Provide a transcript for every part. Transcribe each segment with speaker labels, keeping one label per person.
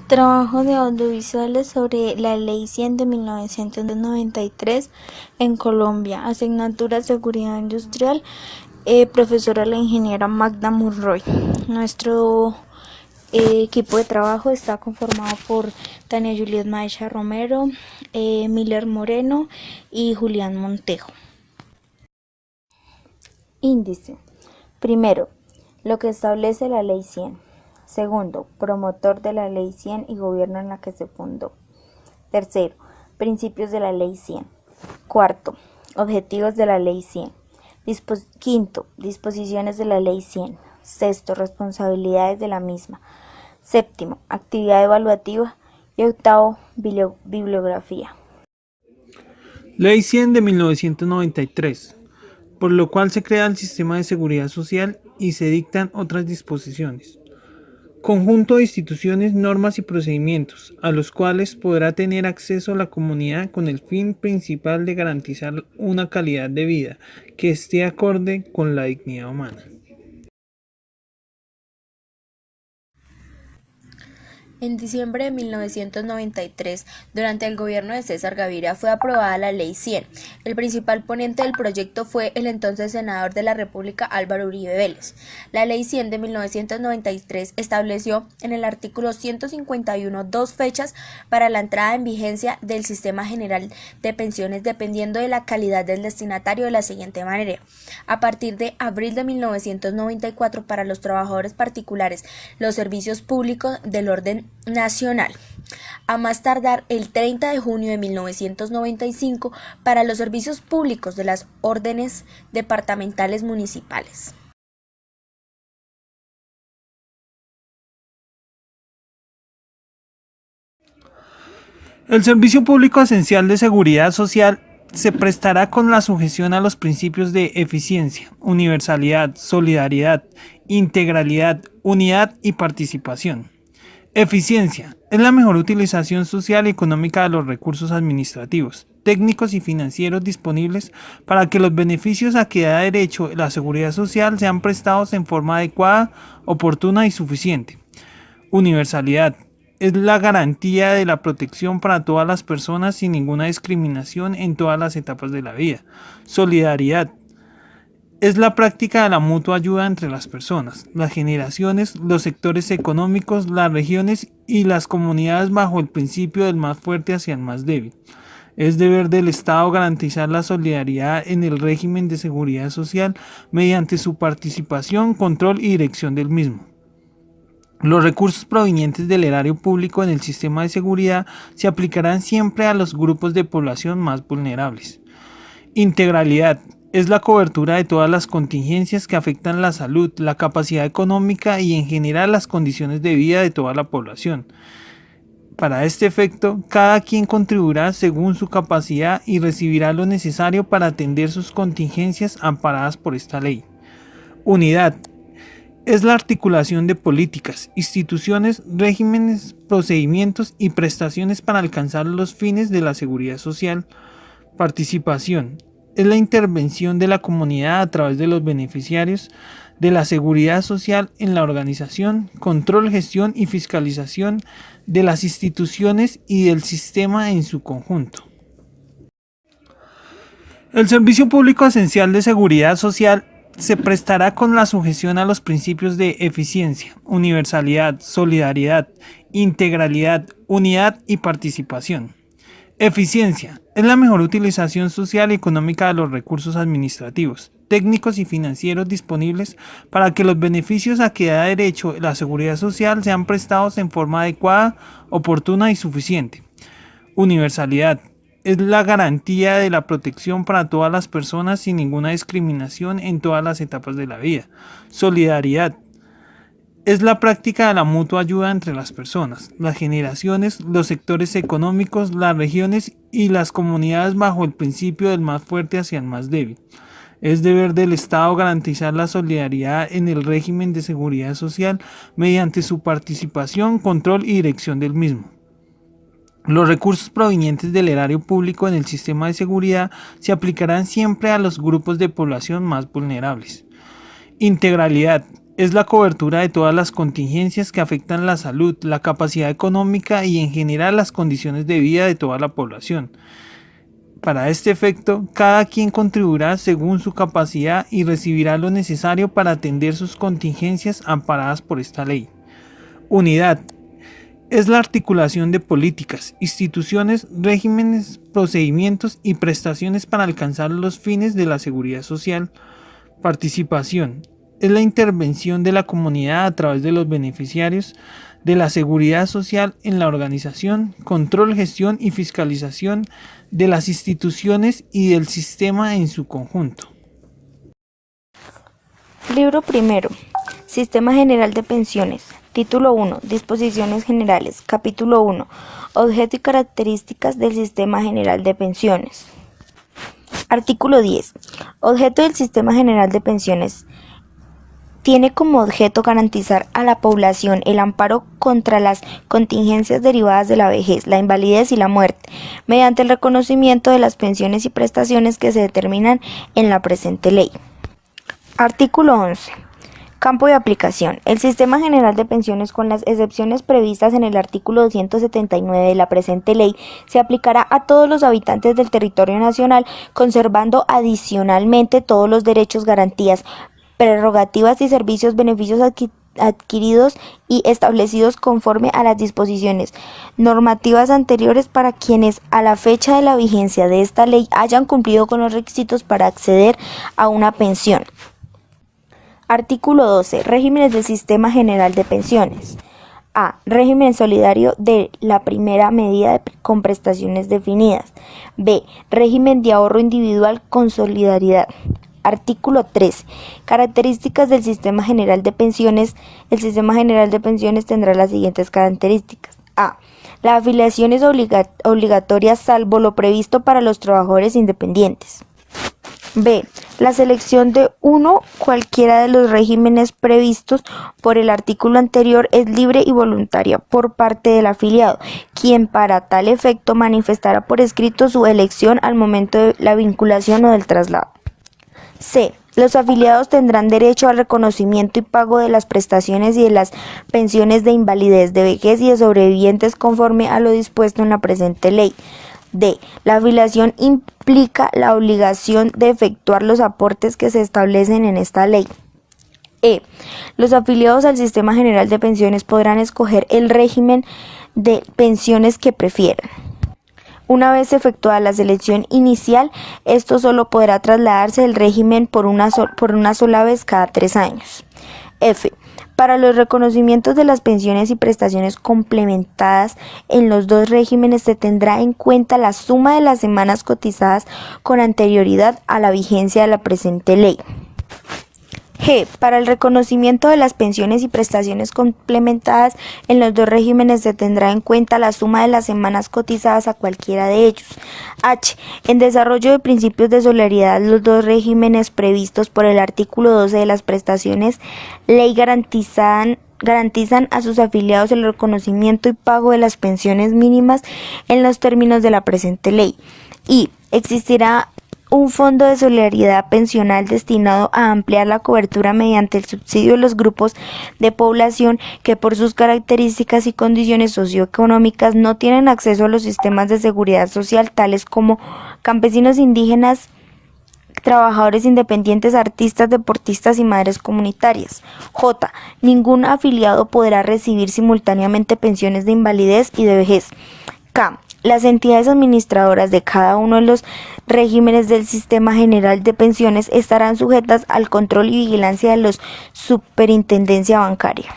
Speaker 1: Trabajo de audiovisuales sobre la Ley 100 de 1993 en Colombia. Asignatura Seguridad Industrial. Profesora la ingeniera Magda Monroy. Nuestro equipo de trabajo está conformado por Tania Juliet Maecha Romero, Miller Moreno y Julián Montejo. Índice. Primero, lo que establece la Ley 100. Segundo, promotor de la Ley 100 y gobierno en la que se fundó. Tercero, principios de la Ley 100. Cuarto, objetivos de la Ley 100. Quinto, disposiciones de la Ley 100. Sexto, responsabilidades de la misma. Séptimo, actividad evaluativa. Y octavo, bibliografía.
Speaker 2: Ley 100 de 1993, por lo cual se crea el Sistema de Seguridad Social y se dictan otras disposiciones. Conjunto de instituciones, normas y procedimientos, a los cuales podrá tener acceso la comunidad con el fin principal de garantizar una calidad de vida que esté acorde con la dignidad humana.
Speaker 3: En diciembre de 1993, durante el gobierno de César Gaviria, fue aprobada la Ley 100. El principal ponente del proyecto fue el entonces senador de la República, Álvaro Uribe Vélez. La Ley 100 de 1993 estableció en el artículo 151 dos fechas para la entrada en vigencia del Sistema General de Pensiones dependiendo de la calidad del destinatario de la siguiente manera. A partir de abril de 1994 para los trabajadores particulares, los servicios públicos del orden nacional. A más tardar el 30 de junio de 1995 para los servicios públicos de las órdenes departamentales municipales.
Speaker 2: El Servicio Público Esencial de Seguridad Social se prestará con la sujeción a los principios de eficiencia, universalidad, solidaridad, integralidad, unidad y participación. Eficiencia es la mejor utilización social y económica de los recursos administrativos, técnicos y financieros disponibles para que los beneficios a que da derecho la seguridad social sean prestados en forma adecuada, oportuna y suficiente. Universalidad es la garantía de la protección para todas las personas sin ninguna discriminación en todas las etapas de la vida. Solidaridad es la práctica de la mutua ayuda entre las personas, las generaciones, los sectores económicos, las regiones y las comunidades bajo el principio del más fuerte hacia el más débil. Es deber del Estado garantizar la solidaridad en el régimen de seguridad social mediante su participación, control y dirección del mismo. Los recursos provenientes del erario público en el sistema de seguridad se aplicarán siempre a los grupos de población más vulnerables. Integralidad es la cobertura de todas las contingencias que afectan la salud, la capacidad económica y en general las condiciones de vida de toda la población. Para este efecto, cada quien contribuirá según su capacidad y recibirá lo necesario para atender sus contingencias amparadas por esta ley. Unidad es la articulación de políticas, instituciones, regímenes, procedimientos y prestaciones para alcanzar los fines de la seguridad social. Participación es la intervención de la comunidad a través de los beneficiarios de la seguridad social en la organización, control, gestión y fiscalización de las instituciones y del sistema en su conjunto. El Servicio Público Esencial de Seguridad Social se prestará con la sujeción a los principios de eficiencia, universalidad, solidaridad, integralidad, unidad y participación. Eficiencia es la mejor utilización social y económica de los recursos administrativos, técnicos y financieros disponibles para que los beneficios a que da derecho la seguridad social sean prestados en forma adecuada, oportuna y suficiente. Universalidad es la garantía de la protección para todas las personas sin ninguna discriminación en todas las etapas de la vida. Solidaridad es la práctica de la mutua ayuda entre las personas, las generaciones, los sectores económicos, las regiones y las comunidades bajo el principio del más fuerte hacia el más débil. Es deber del Estado garantizar la solidaridad en el régimen de seguridad social mediante su participación, control y dirección del mismo. Los recursos provenientes del erario público en el sistema de seguridad se aplicarán siempre a los grupos de población más vulnerables. Integralidad es la cobertura de todas las contingencias que afectan la salud, la capacidad económica y en general las condiciones de vida de toda la población. Para este efecto, cada quien contribuirá según su capacidad y recibirá lo necesario para atender sus contingencias amparadas por esta ley. Unidad. Es la articulación de políticas, instituciones, regímenes, procedimientos y prestaciones para alcanzar los fines de la seguridad social. Participación. Es la intervención de la comunidad a través de los beneficiarios de la seguridad social en la organización, control, gestión y fiscalización de las instituciones y del sistema en su conjunto.
Speaker 1: Libro primero. Sistema General de Pensiones. Título 1. Disposiciones generales. Capítulo 1. Objeto y características del Sistema General de Pensiones. Artículo 10. Objeto del Sistema General de Pensiones. Tiene como objeto garantizar a la población el amparo contra las contingencias derivadas de la vejez, la invalidez y la muerte, mediante el reconocimiento de las pensiones y prestaciones que se determinan en la presente ley. Artículo 11. Campo de aplicación. El Sistema General de Pensiones, con las excepciones previstas en el artículo 279 de la presente ley, se aplicará a todos los habitantes del territorio nacional, conservando adicionalmente todos los derechos, garantías, prerrogativas y servicios, beneficios adquiridos y establecidos conforme a las disposiciones normativas anteriores para quienes a la fecha de la vigencia de esta ley hayan cumplido con los requisitos para acceder a una pensión. Artículo 12. Regímenes del Sistema General de Pensiones. A. Régimen solidario de la primera medida con prestaciones definidas. B. Régimen de ahorro individual con solidaridad. Artículo 13. Características del Sistema General de Pensiones. El Sistema General de Pensiones tendrá las siguientes características. A. La afiliación es obligatoria salvo lo previsto para los trabajadores independientes. B. La selección de uno cualquiera de los regímenes previstos por el artículo anterior es libre y voluntaria por parte del afiliado, quien para tal efecto manifestará por escrito su elección al momento de la vinculación o del traslado. C. Los afiliados tendrán derecho al reconocimiento y pago de las prestaciones y de las pensiones de invalidez, de vejez y de sobrevivientes conforme a lo dispuesto en la presente ley. D. La afiliación implica la obligación de efectuar los aportes que se establecen en esta ley. E. Los afiliados al Sistema General de Pensiones podrán escoger el régimen de pensiones que prefieran. Una vez efectuada la selección inicial, esto solo podrá trasladarse del régimen por una sola vez cada 3 años. F. Para los reconocimientos de las pensiones y prestaciones complementadas en los dos regímenes se tendrá en cuenta la suma de las semanas cotizadas con anterioridad a la vigencia de la presente ley. G. Para el reconocimiento de las pensiones y prestaciones complementadas en los dos regímenes se tendrá en cuenta la suma de las semanas cotizadas a cualquiera de ellos. H. En desarrollo de principios de solidaridad, los dos regímenes previstos por el artículo 12 de las prestaciones ley garantizan a sus afiliados el reconocimiento y pago de las pensiones mínimas en los términos de la presente ley. Y existirá un fondo de solidaridad pensional destinado a ampliar la cobertura mediante el subsidio de los grupos de población que por sus características y condiciones socioeconómicas no tienen acceso a los sistemas de seguridad social, tales como campesinos indígenas, trabajadores independientes, artistas, deportistas y madres comunitarias. J. Ningún afiliado podrá recibir simultáneamente pensiones de invalidez y de vejez. K. Las entidades administradoras de cada uno de los regímenes del Sistema General de Pensiones estarán sujetas al control y vigilancia de los Superintendencia Bancaria.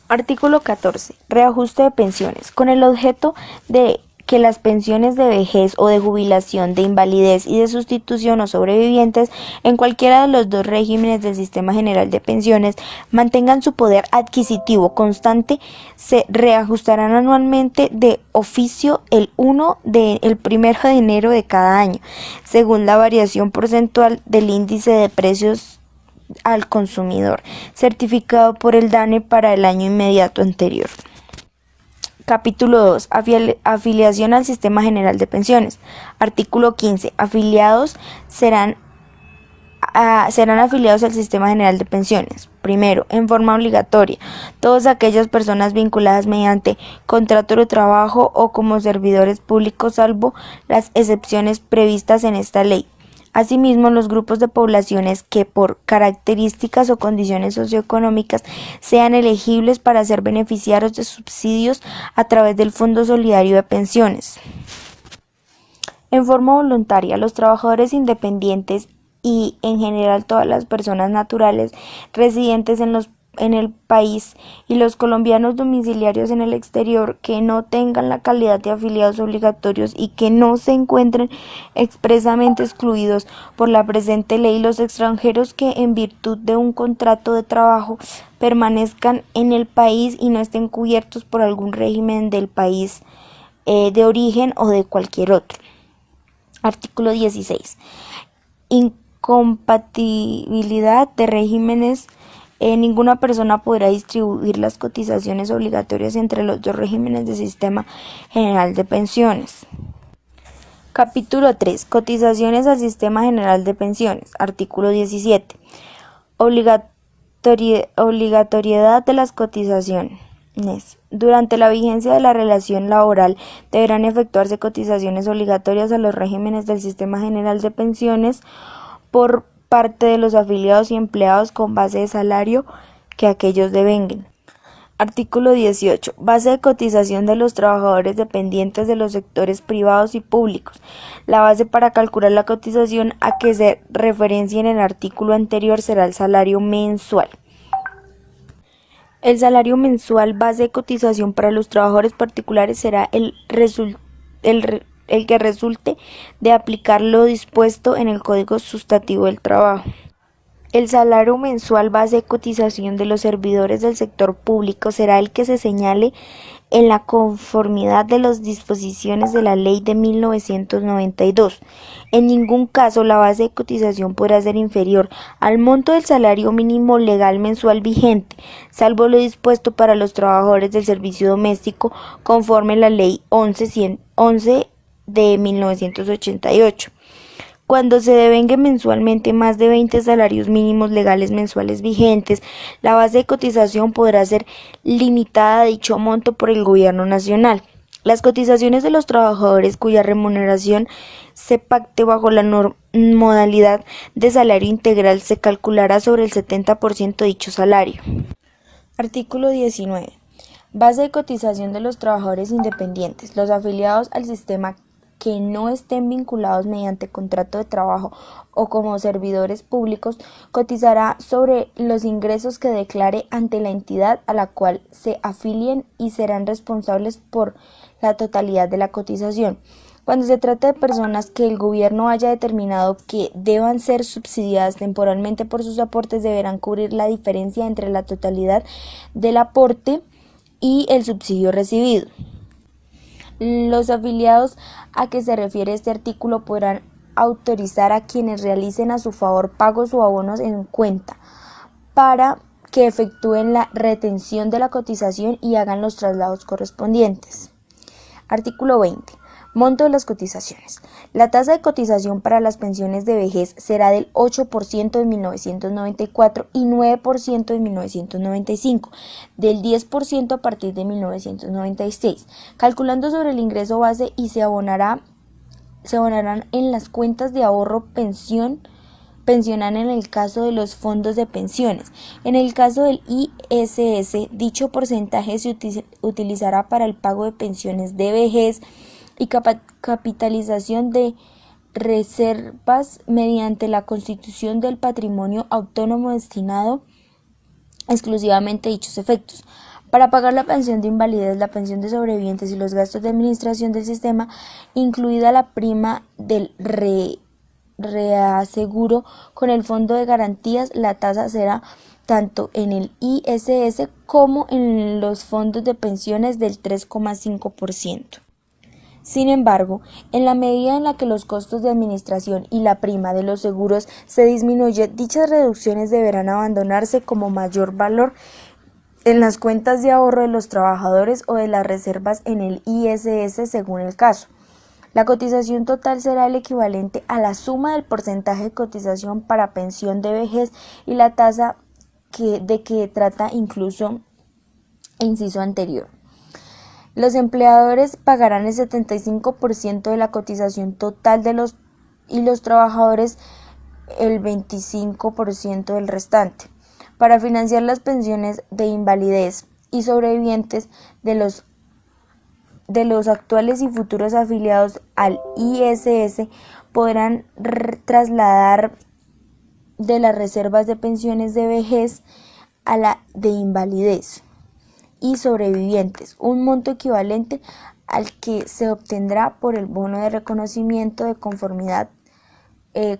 Speaker 1: Artículo 14. Reajuste de pensiones. Con el objeto de que las pensiones de vejez o de jubilación, de invalidez y de sustitución o sobrevivientes en cualquiera de los dos regímenes del Sistema General de Pensiones mantengan su poder adquisitivo constante, se reajustarán anualmente de oficio el 1 de enero de cada año, según la variación porcentual del índice de precios al consumidor, certificado por el DANE para el año inmediato anterior. Capítulo 2. Afiliación al Sistema General de Pensiones. Artículo 15. Afiliados serán serán afiliados al Sistema General de Pensiones. Primero, en forma obligatoria, todas aquellas personas vinculadas mediante contrato de trabajo o como servidores públicos, salvo las excepciones previstas en esta ley. Asimismo, los grupos de poblaciones que por características o condiciones socioeconómicas sean elegibles para ser beneficiarios de subsidios a través del Fondo Solidario de Pensiones. En forma voluntaria, los trabajadores independientes y en general todas las personas naturales residentes en el país y los colombianos domiciliarios en el exterior que no tengan la calidad de afiliados obligatorios y que no se encuentren expresamente excluidos por la presente ley, los extranjeros que en virtud de un contrato de trabajo permanezcan en el país y no estén cubiertos por algún régimen del país de origen o de cualquier otro. Artículo 16. Incompatibilidad de regímenes. Ninguna persona podrá distribuir las cotizaciones obligatorias entre los dos regímenes del Sistema General de Pensiones. Capítulo 3. Cotizaciones al Sistema General de Pensiones. Artículo 17. Obligatoriedad de las cotizaciones. Durante la vigencia de la relación laboral deberán efectuarse cotizaciones obligatorias a los regímenes del Sistema General de Pensiones por parte de los afiliados y empleados con base de salario que aquellos devenguen. Artículo 18. Base de cotización de los trabajadores dependientes de los sectores privados y públicos. La base para calcular la cotización a que se referencia en el artículo anterior será el salario mensual. El salario mensual base de cotización para los trabajadores particulares será el que resulte de aplicar lo dispuesto en el Código Sustantivo del Trabajo. El salario mensual base de cotización de los servidores del sector público será el que se señale en la conformidad de las disposiciones de la Ley de 1992. En ningún caso la base de cotización podrá ser inferior al monto del salario mínimo legal mensual vigente, salvo lo dispuesto para los trabajadores del servicio doméstico conforme la Ley 11 de 1988. Cuando se devengue mensualmente más de 20 salarios mínimos legales mensuales vigentes, la base de cotización podrá ser limitada a dicho monto por el Gobierno Nacional. Las cotizaciones de los trabajadores cuya remuneración se pacte bajo la modalidad de salario integral se calculará sobre el 70% de dicho salario. Artículo 19. Base de cotización de los trabajadores independientes. Los afiliados al sistema que no estén vinculados mediante contrato de trabajo o como servidores públicos cotizará sobre los ingresos que declare ante la entidad a la cual se afilien y serán responsables por la totalidad de la cotización. Cuando se trata de personas que el gobierno haya determinado que deban ser subsidiadas temporalmente por sus aportes, deberán cubrir la diferencia entre la totalidad del aporte y el subsidio recibido. Los afiliados a que se refiere este artículo podrán autorizar a quienes realicen a su favor pagos o abonos en cuenta para que efectúen la retención de la cotización y hagan los traslados correspondientes. Artículo 20. Monto de las cotizaciones. La tasa de cotización para las pensiones de vejez será del 8% en 1994 y 9% en 1995, del 10% a partir de 1996, calculando sobre el ingreso base y se abonarán en las cuentas de ahorro pensional en el caso de los fondos de pensiones. En el caso del ISS, dicho porcentaje se utilizará para el pago de pensiones de vejez y capitalización de reservas mediante la constitución del patrimonio autónomo destinado exclusivamente a dichos efectos. Para pagar la pensión de invalidez, la pensión de sobrevivientes y los gastos de administración del sistema, incluida la prima del reaseguro con el fondo de garantías, la tasa será tanto en el ISS como en los fondos de pensiones del 3,5%. Sin embargo, en la medida en la que los costos de administración y la prima de los seguros se disminuyen, dichas reducciones deberán abandonarse como mayor valor en las cuentas de ahorro de los trabajadores o de las reservas en el ISS según el caso. La cotización total será el equivalente a la suma del porcentaje de cotización para pensión de vejez y la tasa de que trata incluso el inciso anterior. Los empleadores pagarán el 75% de la cotización total y los trabajadores el 25% del restante, para financiar las pensiones de invalidez y sobrevivientes de los actuales y futuros afiliados al ISS. Podrán trasladar de las reservas de pensiones de vejez a la de invalidez y sobrevivientes un monto equivalente al que se obtendrá por el bono de reconocimiento de conformidad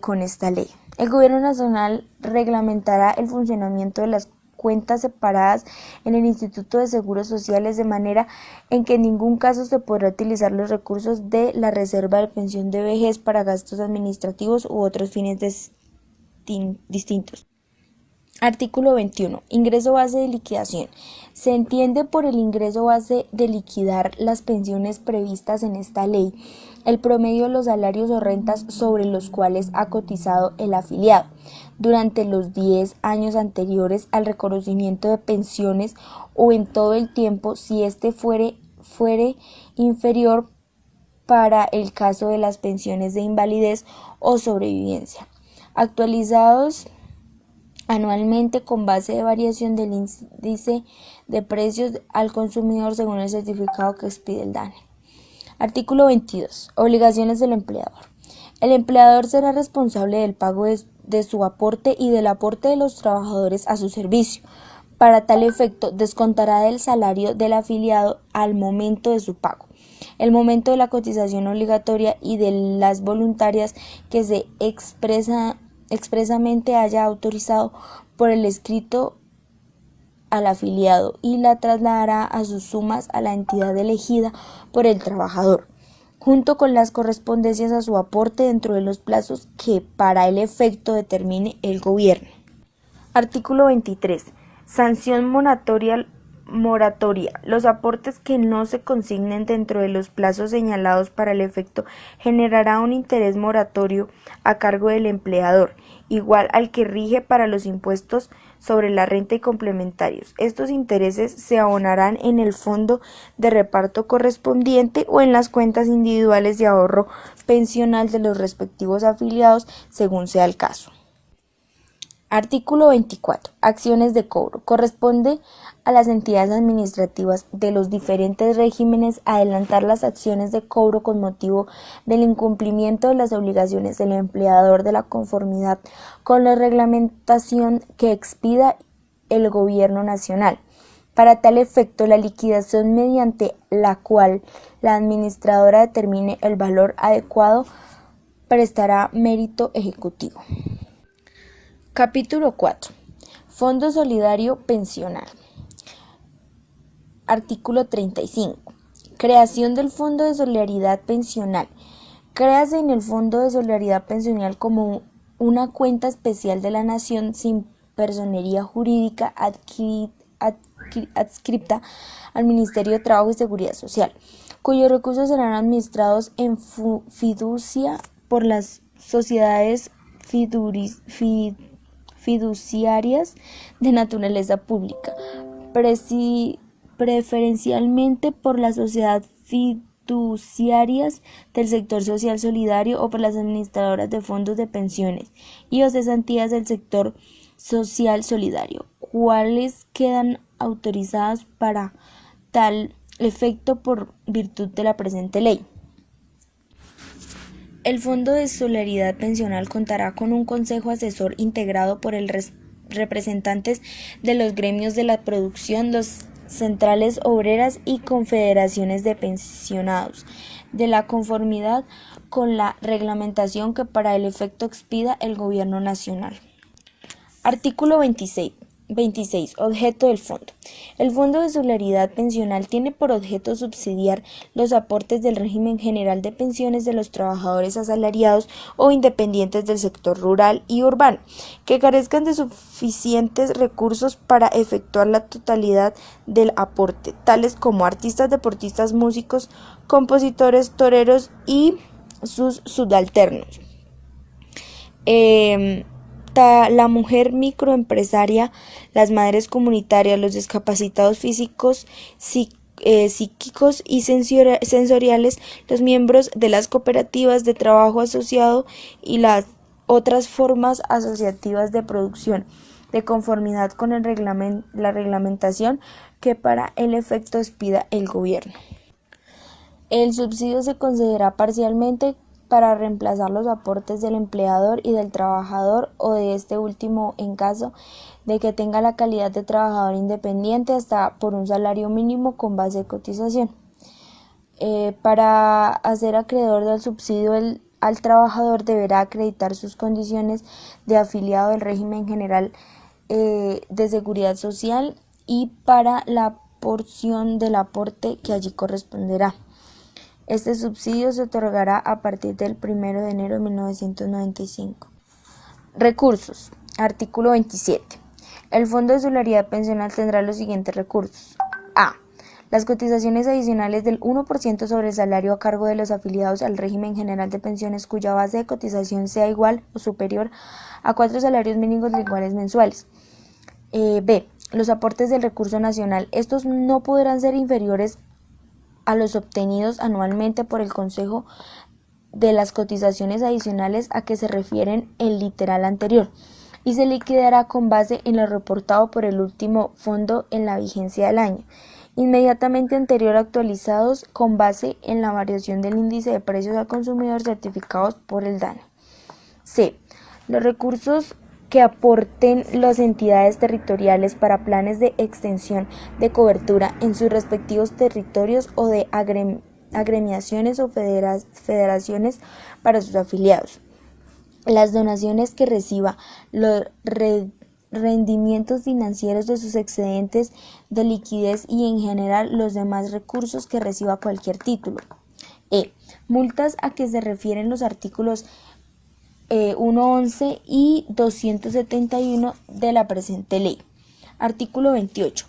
Speaker 1: con esta ley. El Gobierno Nacional reglamentará el funcionamiento de las cuentas separadas en el Instituto de Seguros Sociales de manera en que en ningún caso se podrá utilizar los recursos de la reserva de pensión de vejez para gastos administrativos u otros fines distintos. Artículo 21. Ingreso base de liquidación. Se entiende por el ingreso base de liquidar las pensiones previstas en esta ley, el promedio de los salarios o rentas sobre los cuales ha cotizado el afiliado durante los 10 años anteriores al reconocimiento de pensiones o en todo el tiempo si éste fuere inferior para el caso de las pensiones de invalidez o sobrevivencia, actualizados anualmente con base de variación del índice de precios al consumidor según el certificado que expide el DANE. Artículo 22. Obligaciones del empleador. El empleador será responsable del pago de su aporte y del aporte de los trabajadores a su servicio. Para tal efecto, descontará del salario del afiliado al momento de su pago, el momento de la cotización obligatoria y de las voluntarias que se expresamente haya autorizado por el escrito al afiliado y la trasladará a sus sumas a la entidad elegida por el trabajador, junto con las correspondencias a su aporte dentro de los plazos que para el efecto determine el gobierno. Artículo 23. Sanción moratoria. Los aportes que no se consignen dentro de los plazos señalados para el efecto generará un interés moratorio a cargo del empleador, igual al que rige para los impuestos sobre la renta y complementarios. Estos intereses se abonarán en el fondo de reparto correspondiente o en las cuentas individuales de ahorro pensional de los respectivos afiliados, según sea el caso. Artículo 24. Acciones de cobro. Corresponde a las entidades administrativas de los diferentes regímenes adelantar las acciones de cobro con motivo del incumplimiento de las obligaciones del empleador de la conformidad con la reglamentación que expida el Gobierno Nacional. Para tal efecto, la liquidación mediante la cual la administradora determine el valor adecuado prestará mérito ejecutivo. Capítulo 4. Fondo Solidario Pensional. Artículo 35. Creación del Fondo de Solidaridad Pensional. Créase en el Fondo de Solidaridad Pensional como una cuenta especial de la Nación sin personería jurídica adscripta al Ministerio de Trabajo y Seguridad Social, cuyos recursos serán administrados en fiducia por las sociedades fiduciarias de naturaleza pública, preferencialmente por las sociedades fiduciarias del sector social solidario o por las administradoras de fondos de pensiones y o cesantías del sector social solidario, cuales quedan autorizadas para tal efecto por virtud de la presente ley. El Fondo de Solidaridad Pensional contará con un consejo asesor integrado por representantes de los gremios de la producción, las centrales obreras y confederaciones de pensionados, de la conformidad con la reglamentación que para el efecto expida el Gobierno Nacional. Artículo 26. 26. Objeto del fondo. El Fondo de Solidaridad Pensional tiene por objeto subsidiar los aportes del régimen general de pensiones de los trabajadores asalariados o independientes del sector rural y urbano, que carezcan de suficientes recursos para efectuar la totalidad del aporte, tales como artistas, deportistas, músicos, compositores, toreros y sus subalternos. La mujer microempresaria, las madres comunitarias, los discapacitados físicos, psíquicos y sensoriales, los miembros de las cooperativas de trabajo asociado y las otras formas asociativas de producción, de conformidad con la reglamentación que para el efecto expida el gobierno. El subsidio se concederá parcialmente para reemplazar los aportes del empleador y del trabajador o de este último en caso de que tenga la calidad de trabajador independiente hasta por un salario mínimo con base de cotización. Para hacer acreedor del subsidio al trabajador deberá acreditar sus condiciones de afiliado del régimen general de seguridad social y para la porción del aporte que allí corresponderá. Este subsidio se otorgará a partir del 1 de enero de 1995. Recursos. Artículo 27. El Fondo de Solidaridad Pensional tendrá los siguientes recursos. A. Las cotizaciones adicionales del 1% sobre el salario a cargo de los afiliados al régimen general de pensiones cuya base de cotización sea igual o superior a 4 salarios mínimos iguales mensuales. B. Los aportes del recurso nacional. Estos no podrán ser inferiores a los obtenidos anualmente por el Consejo de las cotizaciones adicionales a que se refieren el literal anterior y se liquidará con base en lo reportado por el último fondo en la vigencia del año, inmediatamente anterior actualizados con base en la variación del índice de precios al consumidor certificados por el DANE. C. Los recursos que aporten las entidades territoriales para planes de extensión de cobertura en sus respectivos territorios o de agremiaciones o federaciones para sus afiliados. Las donaciones que reciba, los rendimientos financieros de sus excedentes de liquidez y en general los demás recursos que reciba cualquier título. E. Multas a que se refieren los artículos 111 y 271 de la presente ley. Artículo 28.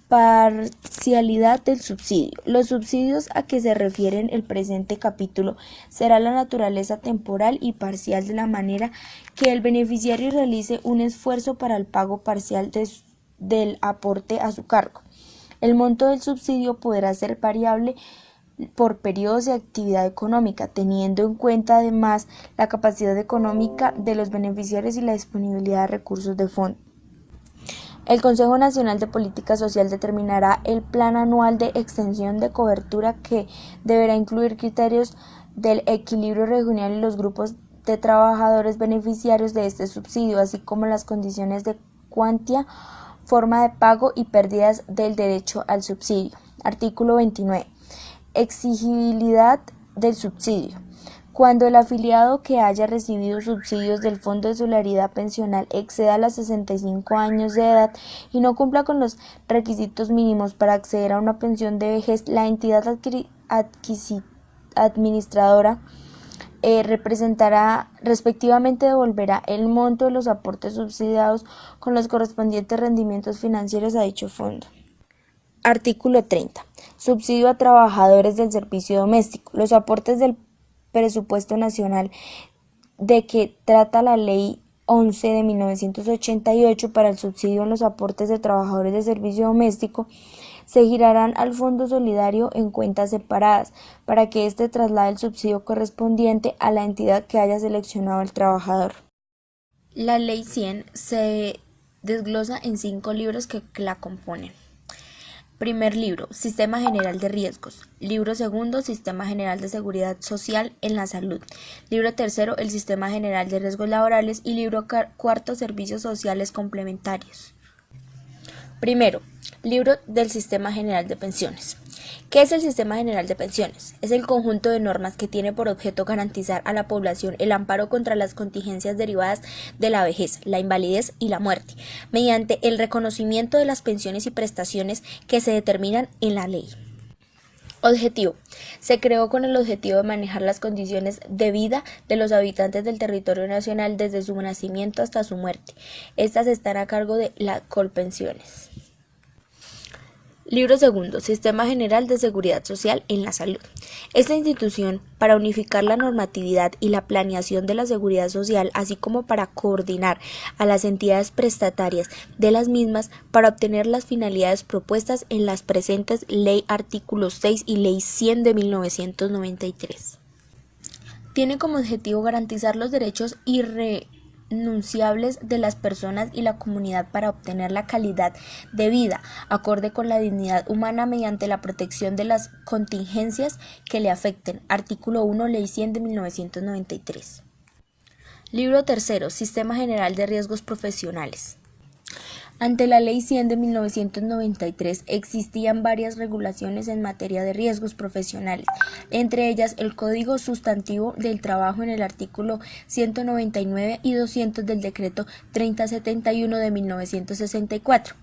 Speaker 1: Parcialidad del subsidio. Los subsidios a que se refieren el presente capítulo será la naturaleza temporal y parcial de la manera que el beneficiario realice un esfuerzo para el pago parcial del aporte a su cargo. El monto del subsidio podrá ser variable por periodos de actividad económica, teniendo en cuenta además la capacidad económica de los beneficiarios y la disponibilidad de recursos de fondo. El Consejo Nacional de Política Social determinará el plan anual de extensión de cobertura que deberá incluir criterios del equilibrio regional y los grupos de trabajadores beneficiarios de este subsidio, así como las condiciones de cuantía, forma de pago y pérdidas del derecho al subsidio. Artículo 29. Exigibilidad del subsidio. Cuando el afiliado que haya recibido subsidios del Fondo de Solidaridad Pensional exceda los 65 años de edad y no cumpla con los requisitos mínimos para acceder a una pensión de vejez, la entidad administradora respectivamente devolverá el monto de los aportes subsidiados con los correspondientes rendimientos financieros a dicho fondo. Artículo 30. Subsidio a trabajadores del servicio doméstico. Los aportes del presupuesto nacional de que trata la Ley 11 de 1988 para el subsidio en los aportes de trabajadores de servicio doméstico se girarán al Fondo Solidario en cuentas separadas para que éste traslade el subsidio correspondiente a la entidad que haya seleccionado el trabajador.
Speaker 3: La Ley 100 se desglosa en 5 libros que la componen. Primer libro, Sistema General de Riesgos. Libro segundo, Sistema General de Seguridad Social en la Salud. Libro tercero, el Sistema General de Riesgos Laborales. Y libro cuarto, Servicios Sociales Complementarios. Primero, libro del Sistema General de Pensiones. ¿Qué es el Sistema General de Pensiones? Es el conjunto de normas que tiene por objeto garantizar a la población el amparo contra las contingencias derivadas de la vejez, la invalidez y la muerte, mediante el reconocimiento de las pensiones y prestaciones que se determinan en la ley. Objetivo. Se creó con el objetivo de manejar las condiciones de vida de los habitantes del territorio nacional desde su nacimiento hasta su muerte. Estas están a cargo de la Colpensiones. Libro segundo. Sistema General de Seguridad Social en la Salud. Esta institución, para unificar la normatividad y la planeación de la seguridad social, así como para coordinar a las entidades prestatarias de las mismas para obtener las finalidades propuestas en las presentes Ley Artículo 6 y Ley 100 de 1993. Tiene como objetivo garantizar los derechos irrenunciables de las personas y la comunidad para obtener la calidad de vida acorde con la dignidad humana mediante la protección de las contingencias que le afecten. Artículo 1, Ley 100 de 1993. Libro tercero. Sistema General de Riesgos Profesionales. Ante la Ley 100 de 1993 existían varias regulaciones en materia de riesgos profesionales, entre ellas el Código Sustantivo del Trabajo en el artículo 199 y 200 del Decreto 3071 de 1964.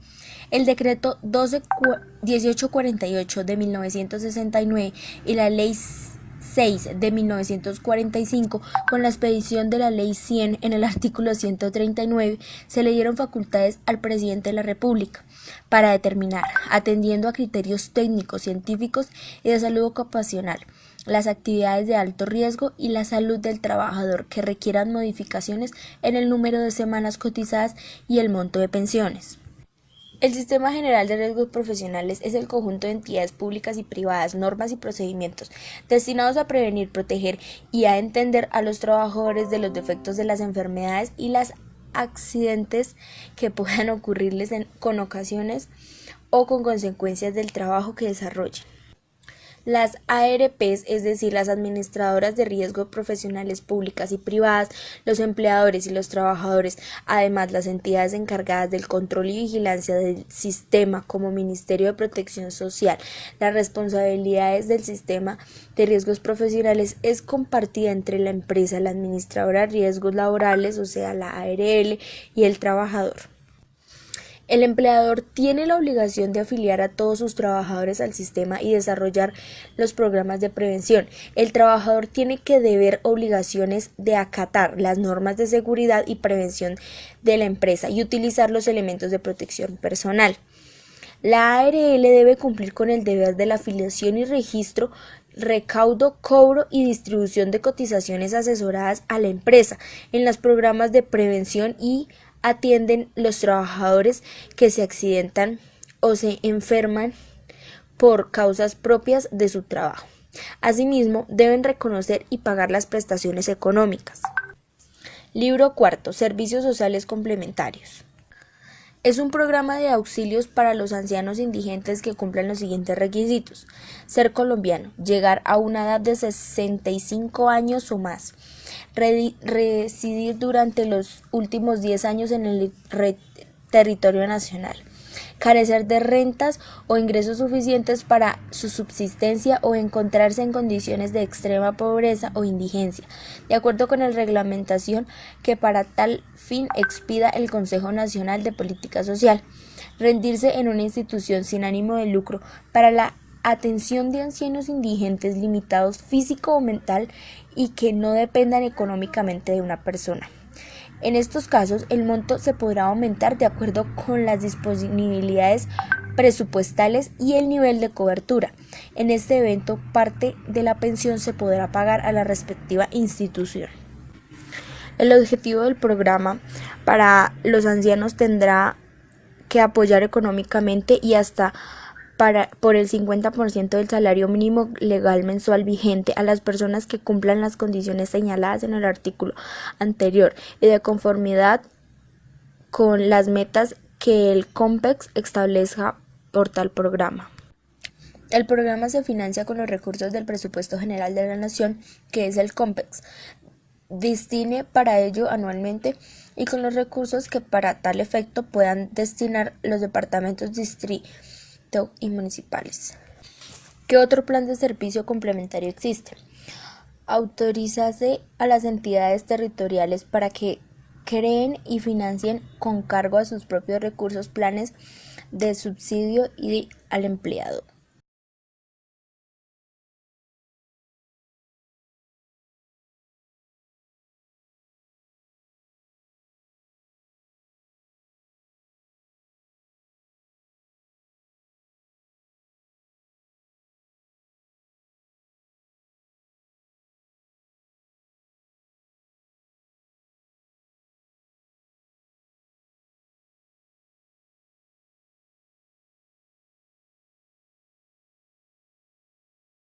Speaker 3: El Decreto 1848 de 1969 y la Ley 6 de 1945, con la expedición de la Ley 100 en el artículo 139, se le dieron facultades al presidente de la República para determinar, atendiendo a criterios técnicos, científicos y de salud ocupacional, las actividades de alto riesgo y la salud del trabajador que requieran modificaciones en el número de semanas cotizadas y el monto de pensiones. El Sistema General de Riesgos Profesionales es el conjunto de entidades públicas y privadas, normas y procedimientos destinados a prevenir, proteger y a entender a los trabajadores de los defectos de las enfermedades y los accidentes que puedan ocurrirles con ocasiones o con consecuencias del trabajo que desarrollen. Las ARPs, es decir, las administradoras de riesgo profesionales públicas y privadas, los empleadores y los trabajadores, además las entidades encargadas del control y vigilancia del sistema como Ministerio de Protección Social. Las responsabilidades del sistema de riesgos profesionales es compartida entre la empresa, la administradora de riesgos laborales, o sea, la ARL, y el trabajador. El empleador tiene la obligación de afiliar a todos sus trabajadores al sistema y desarrollar los programas de prevención. El trabajador tiene que deber obligaciones de acatar las normas de seguridad y prevención de la empresa y utilizar los elementos de protección personal. La ARL debe cumplir con el deber de la afiliación y registro, recaudo, cobro y distribución de cotizaciones asesoradas a la empresa en los programas de prevención y atienden los trabajadores que se accidentan o se enferman por causas propias de su trabajo. Asimismo, deben reconocer y pagar las prestaciones económicas. Libro cuarto. Servicios sociales complementarios. Es un programa de auxilios para los ancianos indigentes que cumplan los siguientes requisitos: ser colombiano, llegar a una edad de 65 años o más, residir durante los últimos 10 años en el territorio nacional, carecer de rentas o ingresos suficientes para su subsistencia o encontrarse en condiciones de extrema pobreza o indigencia, de acuerdo con la reglamentación que para tal fin expida el Consejo Nacional de Política Social, rendirse en una institución sin ánimo de lucro para la atención de ancianos indigentes limitados físico o mental y que no dependan económicamente de una persona. En estos casos, el monto se podrá aumentar de acuerdo con las disponibilidades presupuestales y el nivel de cobertura. En este evento, parte de la pensión se podrá pagar a la respectiva institución. El objetivo del programa para los ancianos tendrá que apoyar económicamente y hasta por el 50% del salario mínimo legal mensual vigente a las personas que cumplan las condiciones señaladas en el artículo anterior y de conformidad con las metas que el COMPEX establezca por tal programa. El programa se financia con los recursos del Presupuesto General de la Nación, que es el COMPEX, destine para ello anualmente y con los recursos que para tal efecto puedan destinar los departamentos, distritos y municipales. ¿Qué otro plan de servicio complementario existe? Autorizarse a las entidades territoriales para que creen y financien con cargo a sus propios recursos planes de subsidio al empleado.